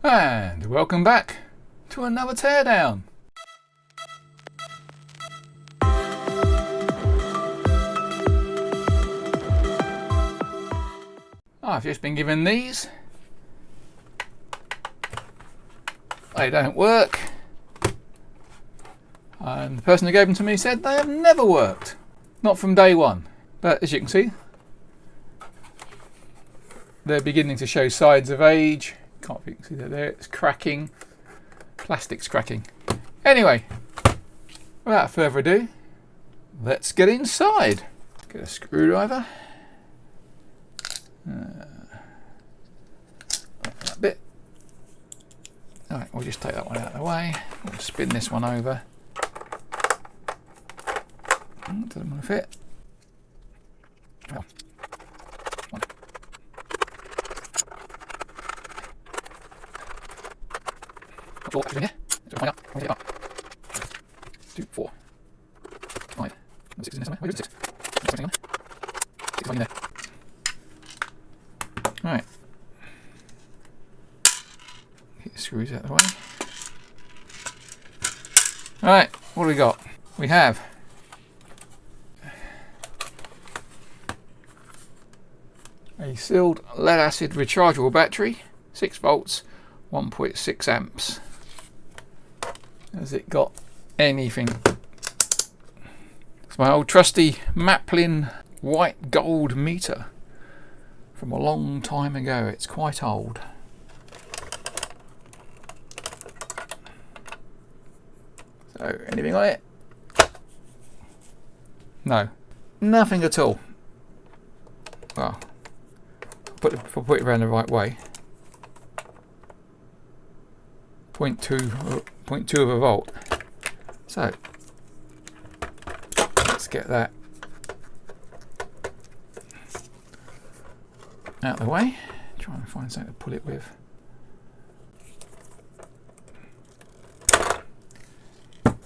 And welcome back to another teardown. I've just been given these. They don't work. And the person who gave them to me said they have never worked. Not from day one. But as you can see, they're beginning to show signs of age. Can't see that there. It's cracking. Plastic's cracking. Anyway, without further ado, let's get inside. Get a screwdriver. That bit. Alright, we'll just take that one out of the way. We'll spin this one over. Doesn't want to fit. Well, one. Four actually here. So find out. I'll get it up. 2, 4, 5, 6 in there somewhere. Where is 6? 6 in there. Right. Get the screws out of the way. Alright, what do we got? We have a sealed lead acid rechargeable battery, 6 volts, 1.6 amps. Has it got anything? It's my old trusty Maplin white gold meter from a long time ago. It's quite old. So, anything on it? No, nothing at all. Well, if I put it around the right way, 0.2 of a volt. So let's get that out of the way. Try and find something to pull it with.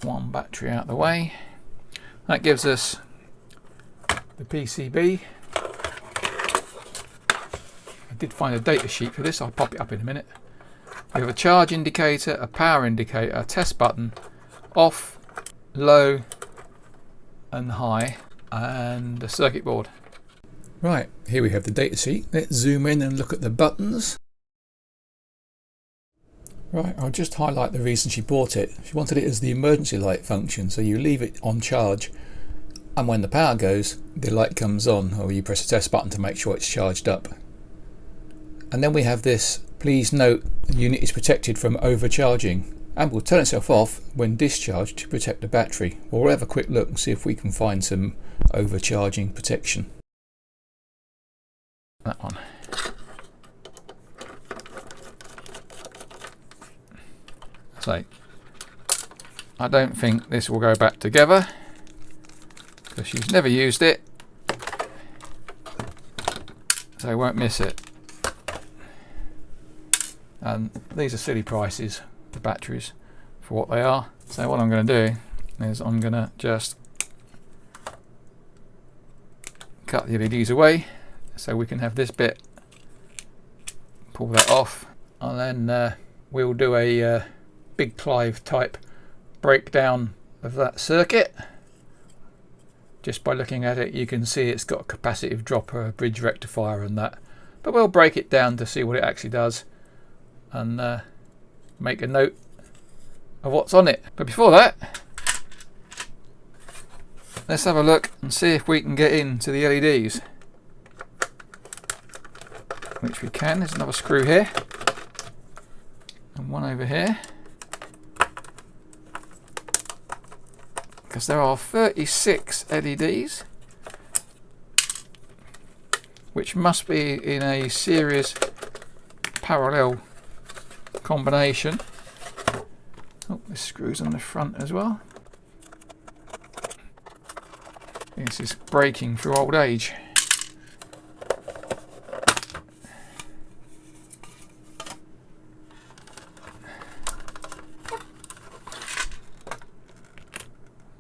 One battery out of the way. That gives us the PCB. I did find a data sheet for this. I'll pop it up in a minute. We have a charge indicator, a power indicator, a test button, off, low and high, and a circuit board. Right, here we have the data sheet. Let's zoom in and look at the buttons. Right, I'll just highlight the reason she bought it. She wanted it as the emergency light function, so you leave it on charge and when the power goes, the light comes on, or you press the test button to make sure it's charged up. And then we have this, please note the unit is protected from overcharging and will turn itself off when discharged to protect the battery. We'll have a quick look and see if we can find some overcharging protection. That one. So, I don't think this will go back together because she's never used it, so I won't miss it. And these are silly prices, the batteries, for what they are. So what I'm going to do is I'm going to just cut the LEDs away so we can have this bit, pull that off, and then we'll do a Big Clive type breakdown of that circuit. Just by looking at it you can see it's got a capacitive dropper, a bridge rectifier and that, but we'll break it down to see what it actually does and make a note of what's on it. But before that, let's have a look and see if we can get into the LEDs, which we can. There's another screw here and one over here, because there are 36 LEDs, which must be in a series parallel combination. Oh, this screws on the front as well. This is breaking through old age.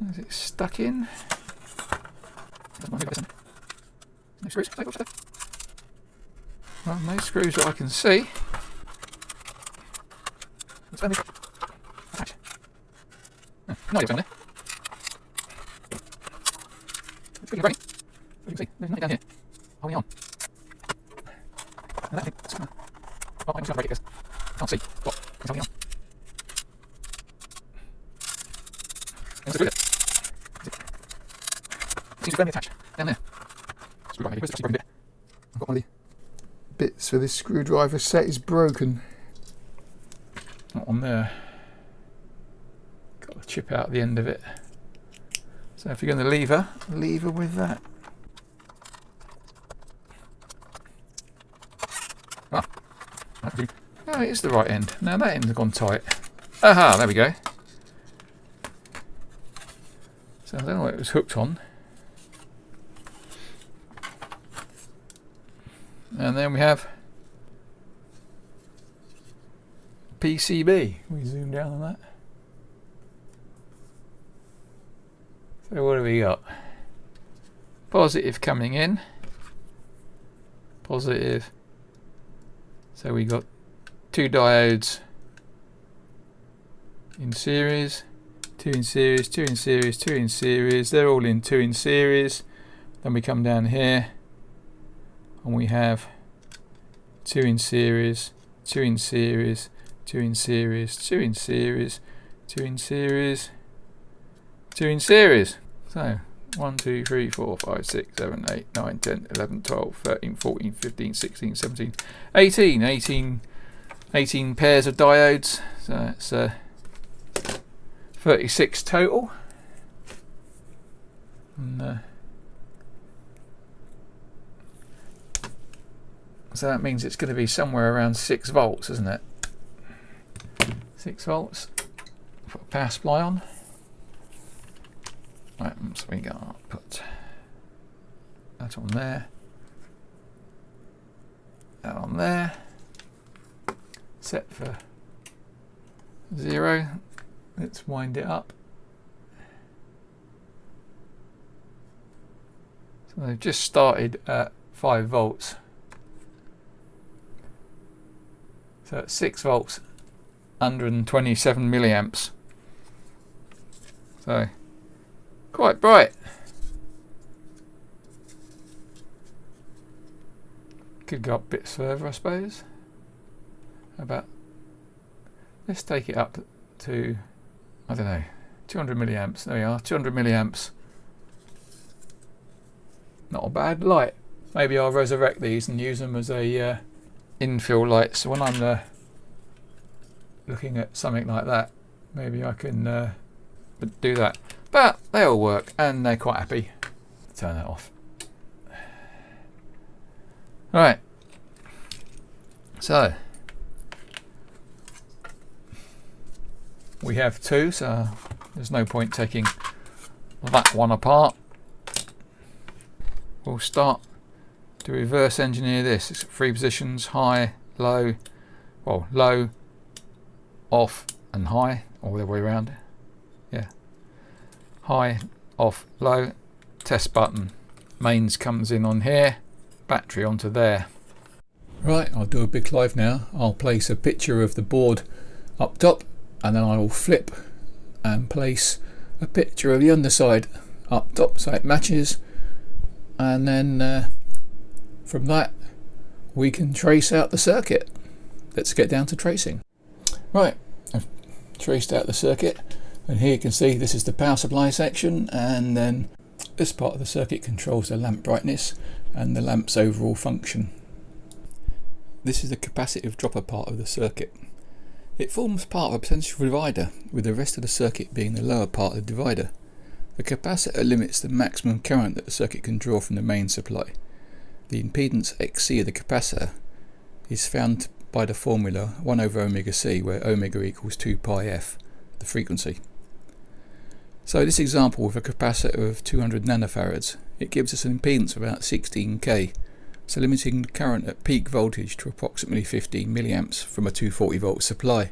Is it stuck in? No screws. Well, no screws that I can see. Let's turn this attach. Oh, no idea what's there. It's really running. You can see, there's nothing down here holding on. And that thing, it's gonna, oh, I'm just going to break it because I can't see what is holding on. And it's it seems to firmly attach down there. Screwdriver, where's the broken bit? I've got one of the bits for this screwdriver set is broken. Not on there. Got the chip out the end of it. So if you're going to lever with that. Ah, oh, it is the right end. Now that end's gone tight. Aha, there we go. So I don't know what it was hooked on. And then we have PCB. We zoom down on that. So what do we got? Positive coming in. Positive. So we got 2 diodes in series, 2 in series, 2 in series, 2 in series. They're all in 2 in series. Then we come down here and we have 2 in series, 2 in series, 2 in series, 2 in series, 2 in series, 2 in series. So 1, 2, 3, 4, 5, 6, 7, 8, 9, 10, 11, 12, 13, 14, 15, 16, 17, 18 pairs of diodes. So that's 36 total. And, so that means it's going to be somewhere around 6 volts, isn't it? 6 volts. Put a power supply on. Right, so we got put that on there. That on there. Set for 0. Let's wind it up. So they've just started at 5 volts. So at 6 volts, 127 milliamps. So quite bright. Could go up bits further, I suppose. How about, let's take it up to, I don't know, 200 milliamps. There we are, 200 milliamps. Not a bad light. Maybe I'll resurrect these and use them as a infill light. So when I'm looking at something like that, maybe I can do that. But they all work and they're quite happy. Turn that off. Right. So we have 2, so there's no point taking that one apart. We'll start to reverse engineer this. It's 3 positions: high, low, well, low, off and high, all the way around. Yeah. High, off, low, test button. Mains comes in on here, battery onto there. Right, I'll do a big live now. I'll place a picture of the board up top, and then I will flip and place a picture of the underside up top so it matches, and then from that we can trace out the circuit. Let's get down to tracing. Right, I've traced out the circuit, and here you can see this is the power supply section, and then this part of the circuit controls the lamp brightness and the lamp's overall function. This is the capacitive dropper part of the circuit. It forms part of a potential divider, with the rest of the circuit being the lower part of the divider. The capacitor limits the maximum current that the circuit can draw from the main supply. The impedance XC of the capacitor is found by the formula 1 over omega C, where omega equals 2 pi f, the frequency. So this example with a capacitor of 200 nanofarads, it gives us an impedance of about 16k, so limiting the current at peak voltage to approximately 15 milliamps from a 240 volt supply.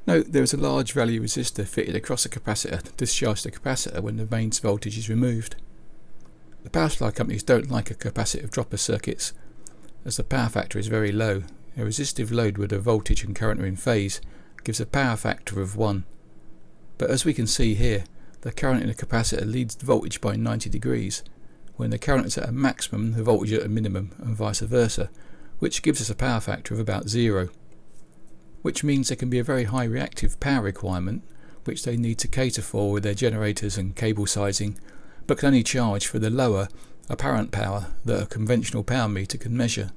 Note there is a large value resistor fitted across the capacitor to discharge the capacitor when the mains voltage is removed. The power supply companies don't like a capacitive dropper circuits, as the power factor is very low, A resistive load where the voltage and current are in phase gives a power factor of 1. But as we can see here, the current in a capacitor leads the voltage by 90 degrees. When the current is at a maximum, the voltage at a minimum, and vice versa, which gives us a power factor of about 0. Which means there can be a very high reactive power requirement, which they need to cater for with their generators and cable sizing, but can only charge for the lower apparent power that a conventional power meter can measure.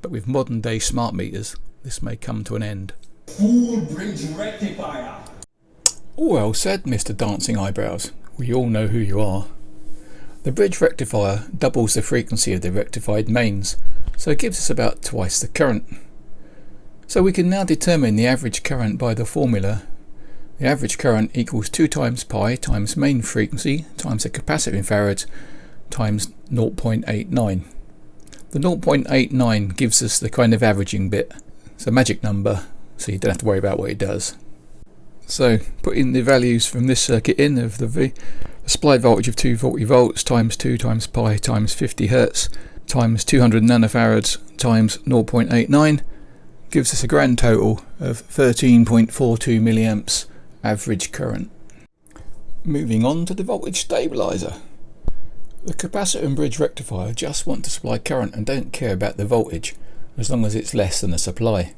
But with modern day smart meters, this may come to an end. Full bridge rectifier. Well said, Mr. Dancing Eyebrows. We all know who you are. The bridge rectifier doubles the frequency of the rectified mains, so it gives us about twice the current. So we can now determine the average current by the formula. The average current equals 2 times pi times main frequency times the capacitor in farads times 0.89. The 0.89 gives us the kind of averaging bit. It's a magic number, so you don't have to worry about what it does. So putting the values from this circuit in of the supplied voltage of 240 volts times 2 times pi times 50 Hertz times 200 nanofarads times 0.89 gives us a grand total of 13.42 milliamps average current. Moving on to the voltage stabilizer. The capacitor and bridge rectifier just want to supply current and don't care about the voltage as long as it's less than the supply.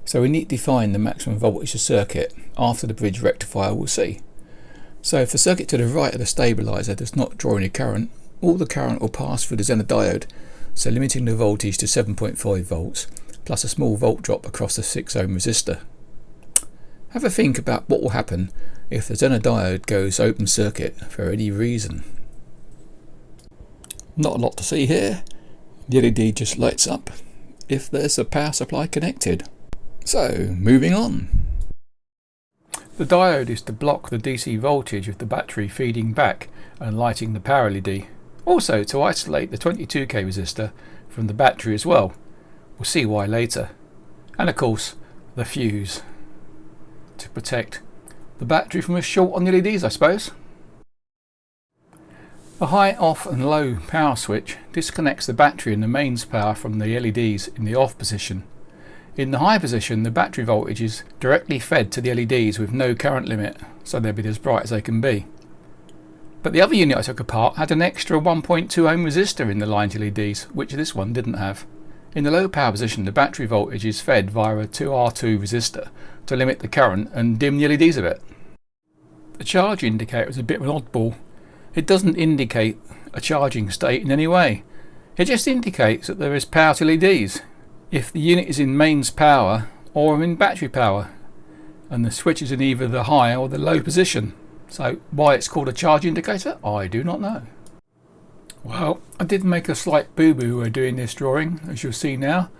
So we need to define the maximum voltage of circuit after the bridge rectifier we'll see. So if the circuit to the right of the stabilizer does not draw any current, all the current will pass through the Zener diode, so limiting the voltage to 7.5 volts plus a small volt drop across the 6 ohm resistor. Have a think about what will happen if the Zener diode goes open circuit for any reason. Not a lot to see here. The LED just lights up if there's a power supply connected. So, moving on. The diode is to block the DC voltage of the battery feeding back and lighting the power LED. Also to isolate the 22k resistor from the battery as well. We'll see why later. And of course, the fuse to protect the battery from a short on the LEDs, I suppose. The high, off and low power switch disconnects the battery and the mains power from the LEDs in the off position. In the high position, the battery voltage is directly fed to the LEDs with no current limit, so they'll be as bright as they can be. But the other unit I took apart had an extra 1.2 ohm resistor in the line to LEDs, which this one didn't have. In the low power position, the battery voltage is fed via a 2R2 resistor to limit the current and dim the LEDs a bit. The charge indicator is a bit of an oddball. It doesn't indicate a charging state in any way. It just indicates that there is power to LEDs if the unit is in mains power or in battery power, and the switch is in either the high or the low position. So why it's called a charge indicator, I do not know. Well, I did make a slight boo-boo while doing this drawing, as you'll see now.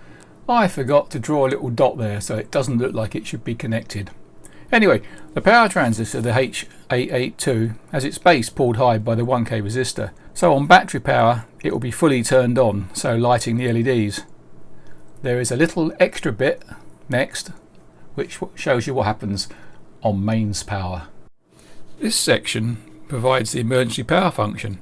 I forgot to draw a little dot there so it doesn't look like it should be connected. Anyway, the power transistor, the H882, has its base pulled high by the 1k resistor. So on battery power it will be fully turned on, so lighting the LEDs. There is a little extra bit next which shows you what happens on mains power. This section provides the emergency power function.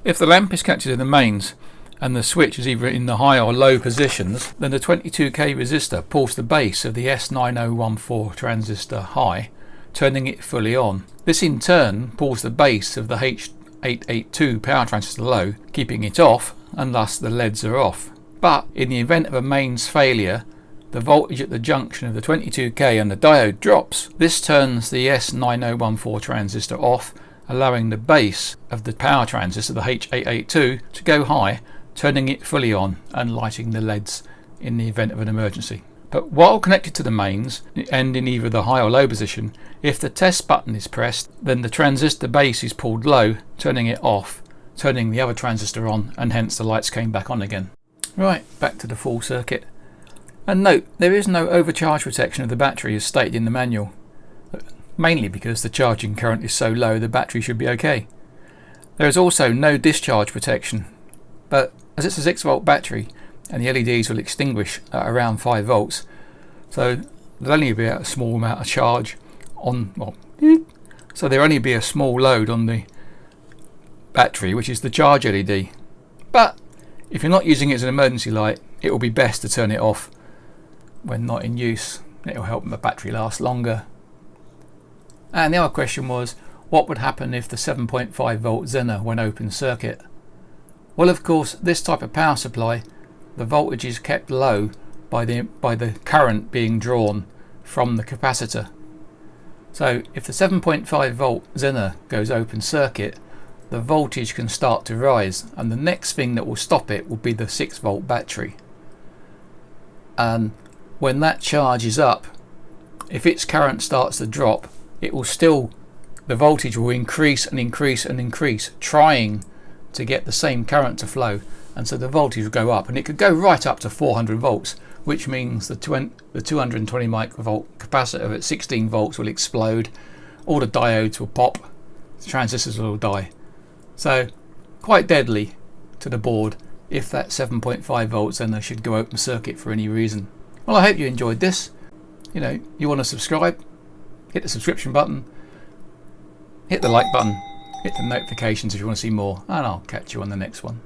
If the lamp is connected in the mains and the switch is either in the high or low positions, then the 22k resistor pulls the base of the S9014 transistor high, turning it fully on. This in turn pulls the base of the H882 power transistor low, keeping it off, and thus the LEDs are off. But in the event of a mains failure, the voltage at the junction of the 22k and the diode drops. This turns the S9014 transistor off, allowing the base of the power transistor, the H882, to go high, turning it fully on and lighting the LEDs in the event of an emergency. But while connected to the mains and in either the high or low position, if the test button is pressed, then the transistor base is pulled low, turning it off, turning the other transistor on, and hence the lights came back on again. Right, back to the full circuit. And note, there is no overcharge protection of the battery as stated in the manual. Mainly because the charging current is so low the battery should be okay. There is also no discharge protection, but as it's a 6 volt battery and the LEDs will extinguish at around 5 volts, so there'll only be a small amount of charge on, so there'll only be a small load on the battery, which is the charge LED. But if you're not using it as an emergency light, it will be best to turn it off when not in use. It'll help the battery last longer. And the other question was, what would happen if the 7.5 volt Zener went open circuit? Well, of course, this type of power supply, the voltage is kept low by the current being drawn from the capacitor. So if the 7.5 volt Zener goes open circuit, the voltage can start to rise, and the next thing that will stop it will be the 6 volt battery. And when that charges up, if its current starts to drop, it will still, the voltage will increase and increase and increase, trying to get the same current to flow, and so the voltage will go up, and it could go right up to 400 volts, which means the 220 microvolt capacitor at 16 volts will explode, all the diodes will pop, the transistors will die. So quite deadly to the board if that 7.5 volts Zener should go open circuit for any reason. Well, I hope you enjoyed this. You want to subscribe, hit the subscription button, hit the like button, hit the notifications if you want to see more, and I'll catch you on the next one.